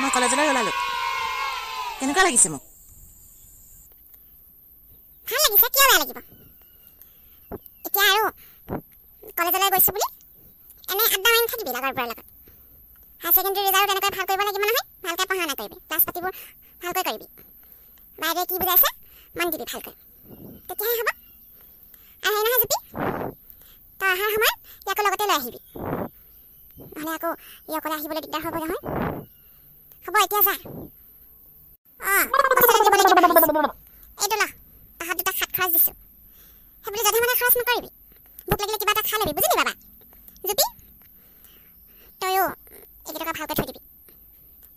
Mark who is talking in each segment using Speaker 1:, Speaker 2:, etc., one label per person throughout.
Speaker 1: মই কলেজলৈ ওলালো কেনেকুৱা লাগিছে মোক
Speaker 2: ভাল লাগিছে কিয় বেয়া লাগিব এতিয়া আৰু কলেজলৈ গৈছো বুলি এনে আড্ডা মাৰি থাকিবি লগৰ পৰা লগত হাই সেকেন্ডাৰী ৰিজাল্ট এনেকৈ ভাল কৰিব লাগিব নহয় ভালকৈ পঢ়া না কৰিবি ক্লাছ পাতিবোৰ ভালকৈ কৰিবি বাইৰে কি বুজাইছে মন দিবি ভালকৈ তেতিয়াহে হ'ব আৰু সেই নহয় জুপি তই অহাৰ সময়ত ইয়াকো লগতে লৈ আহিবি নহ'লে আকৌ ই অকলে আহিবলৈ দিগদাৰ হ'ব নহয় হ'ব এতিয়া যা এইটো ল তাহাত দুটা সাত খৰচ দিছোঁ সেইবুলি যধে মধে খৰচ নকৰিবি ভোক লাগিলে কিবা এটা খাই ল'বি বুজিলি বাবা জুপি তয়ো এইকেইটকা ভালকৈ থৈ দিবি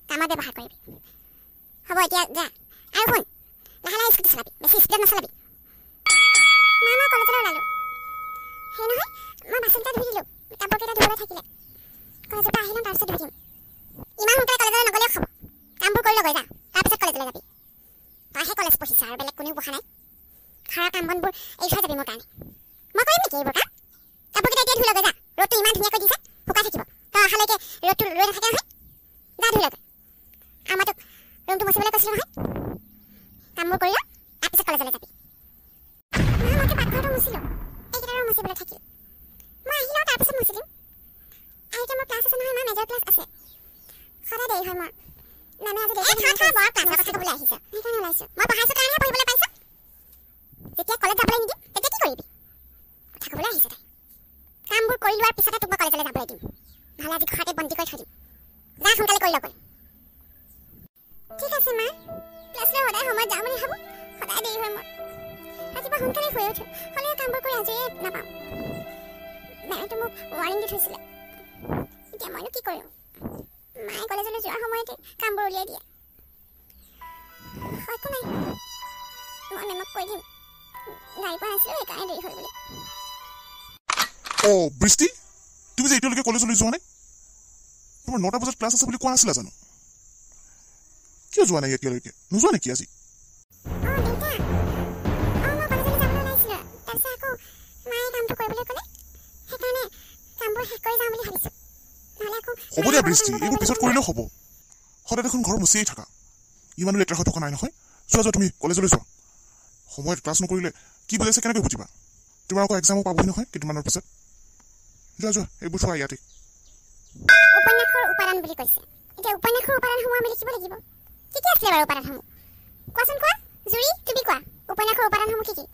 Speaker 2: কামত ব্যৱহাৰ কৰিবি হ'ব এতিয়া যা আৰু শুন লাহে লাহে স্কুটি চলাবি বেছি স্পীডত নচলাবি মই কলেজলৈ ওলালোঁ সেই নহয় মই বাচনকেইটা ধুই দিলোঁ কাপোৰকেইটা ধুবলৈ থাকিলে কলেজৰ পৰা আহি লওঁ তাৰপিছত ধুই দিম ইমান সোনকালে কলেজলৈ নগ'লেও খাব কামবোৰ কৰি লগৈ যা তাৰপিছত কলেজলৈ যাবি তইহে কলেজ পঢ়িছা আৰু বেলেগ কোনেও পঢ়া নাই ঘৰৰ কাম বনবোৰ এৰি থৈ যাবি মোৰ কাৰণে মই কৰিম নেকি এইবোৰ কাম কাপোৰকেইটা এতিয়া ধুই লগৈ যা ৰ'দটো ইমান ধুনীয়াকৈ দিছে শুকাই থাকিব তই অহালৈকে ৰ'দটো ৰৈ নাথাকে নহয় যা ধুই লগৈ আৰু মই তোক ৰুমটো মচিবলৈ কৈছিলোঁ নহয় কামবোৰ কৰি ল তাৰপিছত কলেজলৈ যাবি মইতো পাকঘৰটো মুচিলোঁ এইকেইটা ৰুম মুচিবলৈ থাকিল মই আহি লওঁ তাৰপিছত মুচি দিম আৰু এতিয়া মোৰ ক্লাছ আছে নহয় মেজৰ ক্লাছ আছে সদায় দেৰি হয় মোৰ মেমে আজি দেৰি বৰ ক্লাছৰ কথা ক'বলৈ আহিছে সেইকাৰণে ওলাইছোঁ মই পঢ়াইছোঁ কাৰণেহে পঢ়িবলৈ পাইছোঁ যেতিয়া কলেজ যাবলৈ নিদিম তেতিয়া কি কৰিবি কথা ক'বলৈ আহিছে তাই কামবোৰ কৰি লোৱাৰ পিছতে তোক মই কলেজলৈ যাবলৈ দিম নহ'লে আজি ঘৰতে বন্দী কৰি থৈ দিম যা সোনকালে কৰি লগৈ ঠিক আছে মা ক্লাছলৈ সদায় সময়ত যাওঁ বুলি ভাবোঁ সদায় দেৰি হয় মোৰ ৰাতিপুৱা সোনকালে শুই উঠোঁ হ'লেও কামবোৰ কৰি আজৰিয়ে নাপাওঁ মেমেতো মোক ৱাৰ্ণিং দি থৈছিলে এতিয়া মইনো কি কৰিম মায়ে কলেজলৈ যোৱাৰ সময়তে কামবোৰ উলিয়াই দিয়ে একো নাই মই মেমক কৈ দিম গাড়ী পোৱা নাছিলোঁ সেইকাৰণে দেৰি হ'ল বুলি
Speaker 3: বৃষ্টি তুমি যে এতিয়ালৈকে কলেজলৈ যোৱা নাই তোমাৰ 9টা বজাত ক্লাছ আছে বুলি কোৱা নাছিলা জানো কিয় যোৱা নাই এতিয়ালৈকে নোযোৱা নেকি আজি হ'ব দিয়া বৃষ্টি এইবোৰ পিছত কৰিলেও হ'ব সদায় দেখোন ঘৰ মুচিয়েই থাকা ইমানো লেতেৰা হৈ থকা নাই নহয় যোৱা তুমি কলেজলৈ যোৱা সময়ত ক্লাছ নকৰিলে কি বুজাইছে কেনেকৈ বুজিবা তোমাৰ আকৌ এক্সামো পাবহি নহয় কেইদিনমানৰ পিছত যোৱা এইবোৰ চোৱা ইয়াতে
Speaker 2: উপন্যাসৰ উপাদান বুলি কৈছে এতিয়া উপন্যাসৰ উপাদানসমূহ আমি লিখিব লাগিব কি কি আছিলে বাৰু উপাদানসমূহ কোৱাচোন কোৱা জুৰি তুমি কোৱা উপন্যাসৰ উপাদানসমূহ কি কি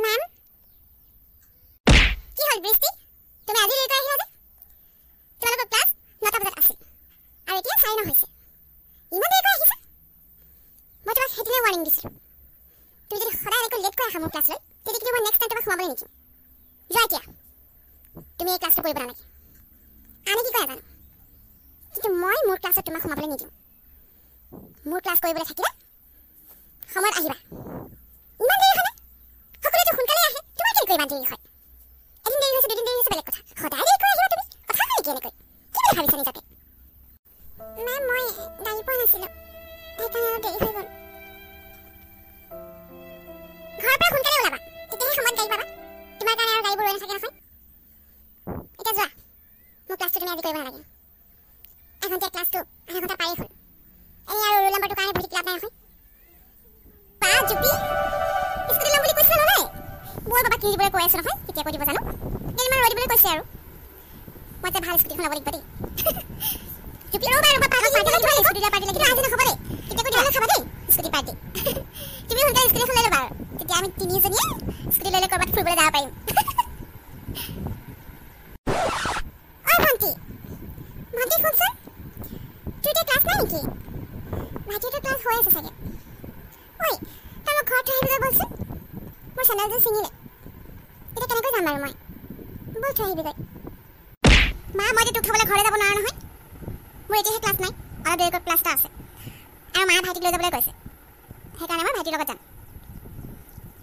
Speaker 2: মেম কি হ'ল বৃষ্টি তুমি আজি দেৰিকৈ আহিলা যে তোমালোকৰ ক্লাছ 9টা বজাত আছিল আৰু এতিয়া 9:30 হৈছে ইমান দেৰিকৈ আহিছা মই তোমাক সেইদিনা ৱাৰ্ণিং দিছিলোঁ তুমি যদি সদায় এনেকৈ লেট কৰি আহা মোৰ ক্লাছলৈ তেতিয়া কিন্তু মই নেক্সট টাইম তোমাক সোমাবলৈ নিদিওঁ যোৱা এতিয়া তুমি এই ক্লাছটো কৰিব নালাগে আমি কি কয় নাজানো কিন্তু মই মোৰ ক্লাছত তোমাক সোমাবলৈ নিদিওঁ মোৰ ক্লাছ কৰিবলৈ থাকিলে সময়ত আহিবা ইমান দেৰি হয়নে সকলোৱেতো সোনকালে আহে তোমাৰ কেনেকৈ ইমান দেৰি হয় এদিন দেৰি হৈছে দুদিন দেৰি হৈছে বেলেগ কথা সদায় দেৰি কৰি আহিবা তুমি কথা হয় নেকি এনেকৈ কি বুলি ভাবিছা নিজকে মেম মই গাড়ী পোৱা নাছিলোঁ সেইকাৰণে অলপ দেৰি হৈ গ'ল ঘৰৰ পৰা সোনকালে ওলাবা তেতিয়াহে সময়ত গাড়ী পাবা তোমাৰ কাৰণে আৰু গাড়ীবোৰ ৰৈ নাথাকে নহয় এতিয়া যোৱা মোৰ ক্লাছটো তুমি আজি কৰিব নালাগে এঘণ্টীয়া ক্লাছটো আধা ঘণ্টা পাৰেই হ'ল এই কৈ আছো নহয় কেতিয়া কৈ দিব জানো কেইদিনমান ৰৈ দিবলৈ কৈছে আৰু মই যে ভাল স্কুটিখন ল'ব লাগিব দেই জুপি ৰ'বা পাৰ্টি স্কুটি পাৰ্টি লাগিব আজি নহ'ব দেই কেতিয়া কৈ দিলে খাবা দেই স্কুটি পাৰ্টি তুমি সোনকালে স্কুটিখন লৈ ল'বা আৰু তেতিয়া আমি তিনিজনীয়ে স্কুটি লৈ ক'ৰবাত ফুৰিবলৈ যাব পাৰিম ঐ ভণ্টি শুনচোন তোৰ এতিয়া ক্লাছ নাই নেকি ভাইটিহঁতৰ ক্লাছ হৈ আছে চাগে ঐ তই মোক ঘৰত থৈ আহিবলৈ বলচোন মোৰ চেণ্ডেলযোৰ ছিঙিলে এতিয়া কেনেকৈ যাম বাৰু মই বল থৈ আহিবিগৈ মা মই এতিয়া তোক থ'বলৈ ঘৰলৈ যাব নোৱাৰো নহয় মোৰ এতিয়াহে ক্লাছ নাই অলপ দেৰিকৈ ক্লাছ এটা আছে আৰু মায়ে ভাইটিক লৈ যাবলৈ কৈছে সেইকাৰণে মই ভাইটিৰ লগত যাম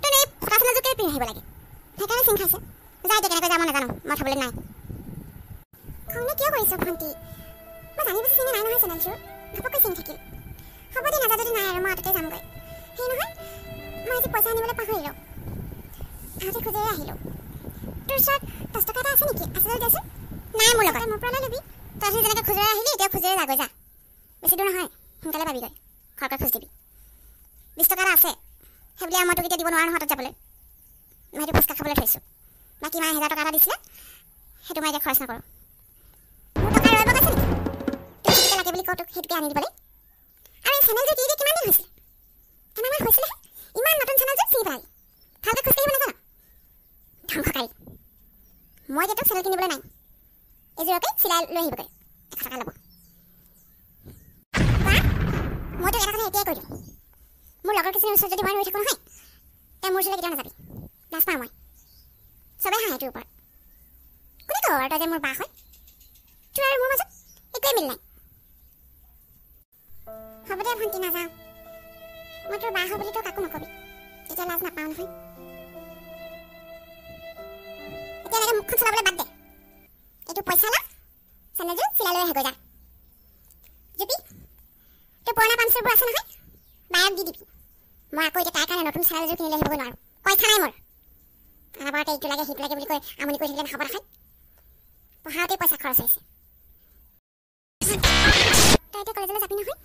Speaker 2: তই এই ফটা চেণ্ডেলযোৰ কেলৈ পিন্ধি আহিব লাগে সেইকাৰণে চিং খাইছে যা এতিয়া কেনেকৈ যাম মই নাজানো মই থ'বলৈ নাই খংনো কিয় কৰিছ ভণ্টি মই জানি বুজি চিঙি নাই নহয় চেণ্ডেলযোৰ ঘপককৈ চিঙি থাকিল হ'ব দে নাজা যদি নাই আৰু মই আঁততে যামগৈ সেই নহয় মই আজি পইচা আনিবলৈ পাহৰিলোঁ আহোঁতে খোজেৰে আহিলোঁ তোৰ ওচৰত 10 টকা এটা আছে নেকি আছে যদি দেচোন নাই মোৰ লগত মোৰ পৰা লৈ ল'বি তই যেনেকৈ খোজেৰে আহিলি এতিয়া খোজেৰে যাগৈ যা বেছি দূৰ নহয় সোনকালে পাবিগৈ খৰকৈ খোজ দিবি 20 টকা এটা আছে সেইবুলি আৰু মই তোক এতিয়া দিব নোৱাৰো হাতত যাবলৈ মই সেইটো ফুচকা খাবলৈ থৈছোঁ বাকী মায়ে 1000 টকা এটা দিছিলে সেইটো মই এতিয়া খৰচ নকৰোঁ মোৰ টকা ৰৈ বগাইছে নেকি তোক যেতিয়া লাগে বুলি কওঁ তোক সেইটোকে আনি দিবলৈ আৰু এই চেনেলযোৰ কিনি কিমান দিন হৈছিলে এমাহমান হৈছিলেহে ইমান নতুন চেনেলযোৰ চিনি পেলালি ভালকৈ খোজকাঢ়িব নাজানো ধ্বংসকাৰী মই এতিয়া তোক চেনেল কিনিবলৈ নাই এযোৰকে চিলাই লৈ আহিবগৈ 100 টকা ল'ব মই তোক এটা কথা এতিয়াই কৈ দিওঁ মোৰ লগৰ কিছুমানৰ ওচৰত যদি মই ৰৈ থাকোঁ নহয় তই মোৰ ওচৰলৈ কেতিয়াও নাযাবি লাজ পাওঁ মই চবেই হাঁহে তোৰ ওপৰত কোনে ক'ব বাৰু তই যে মোৰ বা হয় তোৰ আৰু মোৰ মাজত একোৱেই মিল নাই হ'ব দে ভণ্টি নাযাওঁ মই তোৰ বা হয় বুলি তই কাকো নকবি তেতিয়া লাজ নাপাওঁ নহয় এতিয়া এনেকৈ মুখখন চলাবলৈ বাদ দে এইটো পইচা লা চেণ্ডেলযোৰ চিলাই লৈ আহিগৈ যা জুপি তোৰ পুৰণা পামচাৰবোৰ আছে নহয় বায়ক দি দিবি মই আকৌ এতিয়া তাইৰ কাৰণে নতুন চেণ্ডেলযোৰ কিনি লৈ আহিবগৈ নোৱাৰোঁ পইচা নাই মোৰ আনাবাৰতে ইটো লাগে সিটো লাগে বুলি কৈ আমনি কৰি থাকিলে নহ'ব নহয় পঢ়াওঁতেই পইচা খৰচ হৈছে তই এতিয়া কলেজলৈ যাবি নহয়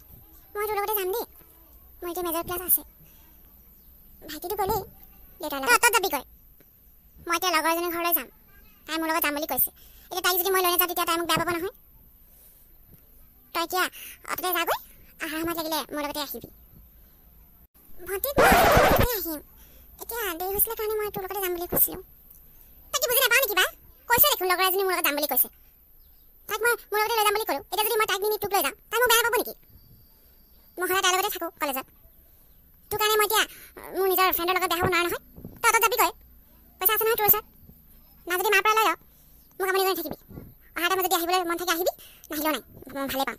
Speaker 2: মই তোৰ লগতে যাম দেই মোৰ এতিয়া মেজৰ ক্লাছ আছে ভাইটিটো গ'লেই দেউতাৰ লগত তই যাবিগৈ মই এতিয়া লগৰ এজনীৰ ঘৰলৈ যাম তাই মোৰ লগত যাম বুলি কৈছে এতিয়া তাইক যদি মই লৈ নাযাওঁ তেতিয়া তাই মোক বেয়া পাব নহয় তই এতিয়া অততে যাগৈ অহাৰ সময়ত লাগিলে মোৰ লগতে আহিবি ভণ্টি আহিম এতিয়া দেৰি হৈছিলে কাৰণে মই তোৰ লগতে যাম বুলি কৈছিলোঁ তই কি বুজি নাপাওঁ নেকি বা কৈছে দেখোন লগৰ এজনী মোৰ লগত যাম বুলি কৈছে তাইক মই মোৰ লগতে লৈ যাম বুলি ক'লোঁ এতিয়া যদি মই তাইক নিনি তোক লৈ যাওঁ তাই মোক বেয়া পাব নেকি মই সদায় তাইৰ লগতে থাকোঁ কলেজত তোৰ কাৰণে মই এতিয়া মোৰ নিজৰ ফ্ৰেণ্ডৰ লগত বেয়া হ'ব নোৱাৰো নহয় তই অতত যাবিগৈ পইচা আছে নহয় তোৰ ওচৰত না যদি মাৰ পৰা লৈ যাওঁ মোক আমনি কৰি থাকিবি অহা টাইমত যদি আহিবলৈ মন থাকে আহিবি নাহিলেও নাই মই ভালেই পাওঁ